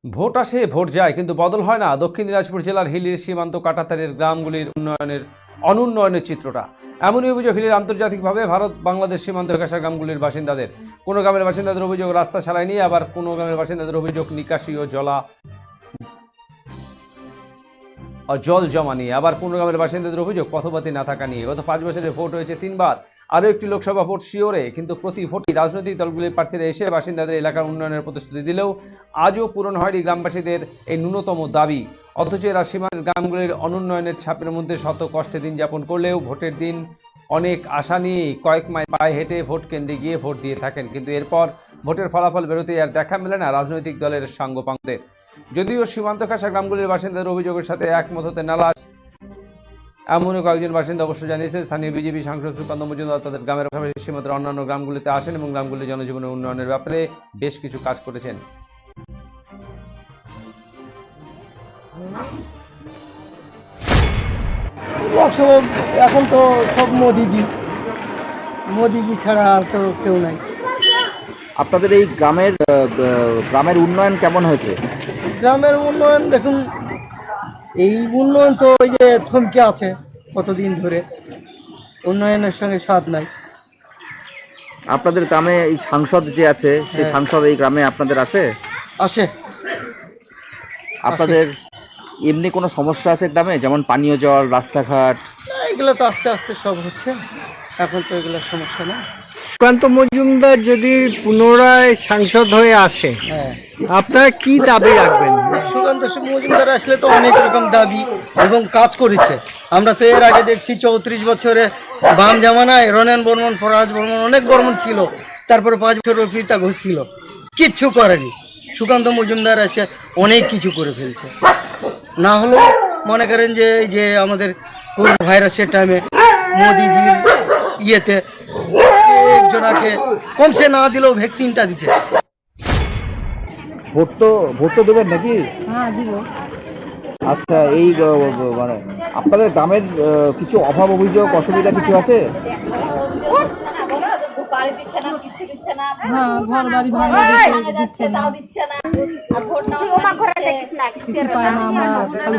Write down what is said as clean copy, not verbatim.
Vote আসে vote যায় কিন্তু বদল হয় না দক্ষিণ দিনাজপুর জেলার হিলির সীমান্ত কাঁটাতারের গ্রামগুলির অনুন্নয়নের চিত্রটা। এমনই অভিযোগ হিলির আন্তর্জাতিকভাবে ভারত বাংলাদেশ সীমান্ত ঘেঁষা গ্রামগুলির বাসিন্দাদের। কোনো গ্রামের বাসিন্দাদের অভিযোগ রাস্তা ছাড়াই নিয়ে, আবার কোনো গ্রামের বাসিন্দাদের অভিযোগ নিকাশি ও জল জমা নিয়ে, আবার কোনো গ্রামের বাসিন্দাদের অভিযোগ পথপাতি না থাকা নিয়ে। গত 5 বছরে ভোট হয়েছে 3বার, আরও একটি লোকসভা ভোট শিওরে, কিন্তু প্রতি ভোটই রাজনৈতিক দলগুলির প্রার্থীরা এসে বাসিন্দাদের এলাকার উন্নয়নের প্রতিশ্রুতি দিলেও আজও পূরণ হয়নি গ্রামবাসীদের এই ন্যূনতম দাবি। অথচ এরা সীমান্তের গ্রামগুলির অনুন্নয়নের ছাপের মধ্যে শত কষ্টে দিন যাপন করলেও ভোটের দিন অনেক আশা নিয়ে কয়েক মাইল পায়ে হেঁটে ভোট কেন্দ্রে গিয়ে ভোট দিয়ে থাকেন, কিন্তু এরপর ভোটের ফলাফল বেরোতেই আর দেখা মেলে না রাজনৈতিক দলের সাঙ্গপাঙ্গদের। যদিও সীমান্ত ঘেঁষা গ্রামগুলির বাসিন্দাদের অভিযোগের সাথে একমত হতে নারাজ এমনও কয়েকজন বাসিন্দা অবশ্য জানিয়েছেন, স্থানীয় বিজেপি সাংসদ সুকান্ত মজুমদার তাদের গ্রামের পাশাপাশি সীমান্তের অন্যান্য গ্রামগুলিতে আসেন এবং গ্রামগুলির জনজীবনের উন্নয়নের ব্যাপারে বেশ কিছু কাজ করেছেন। এখন তো সব মোদিজি ছাড়া আর তো কেউ নাই। আপনাদের এই গ্রামের উন্নয়ন কেমন হয়েছে? গ্রামের উন্নয়ন দেখুন, এই উন্নয়ন তো ওই যে থমকে আছে কতদিন ধরে, উন্নয়নের সঙ্গে স্বাদ নাই। আপনাদের গ্রামে এই সাংসদ যে আছে সেই সাংসদ এই গ্রামে আপনাদের আসে? আপনাদের এমনি কোনো সমস্যা আছে গ্রামে, যেমন পানীয় জল, রাস্তাঘাট? এগুলো তো আস্তে আস্তে সব হচ্ছে, এখন তো এগুলো সমস্যা না। সুকান্ত মজুমদার যদি পুনরায় সাংসদ হয়ে আসে, আপনারা কি দাবি রাখবেন? সুকান্ত মজুমদার আসলে তো অনেক রকম দাবি এবং কাজ করেছে। আমরা তো এর আগে দেখছি 34 বছরে বাম জামানায় রনেন বর্মন, ফরাজ বর্মন, অনেক বর্মন ছিল, তারপরে 5 বছর রফিতা ঘোষ ছিল, কিচ্ছু করেনি। সুকান্ত মজুমদার এসে অনেক কিছু করে ফেলছে। না হলো মনে করেন যে এই যে আমাদের করোনা ভাইরাসের টাইমে মোদিজির ইয়েতে একজনাকে কমসে না দিলেও ভ্যাকসিনটা দিচ্ছে। ভোট তো দেবেন নাকি? হ্যাঁ, দিব। আচ্ছা, এই মানে আপনাদের গ্রামের কিছু অভাব, অভিযোগ, অসুবিধা কিছু আছে? হ্যাঁ, ঘর বাড়ি ভাঙা দিচ্ছে না, কিছু পায় না, আমরা খালি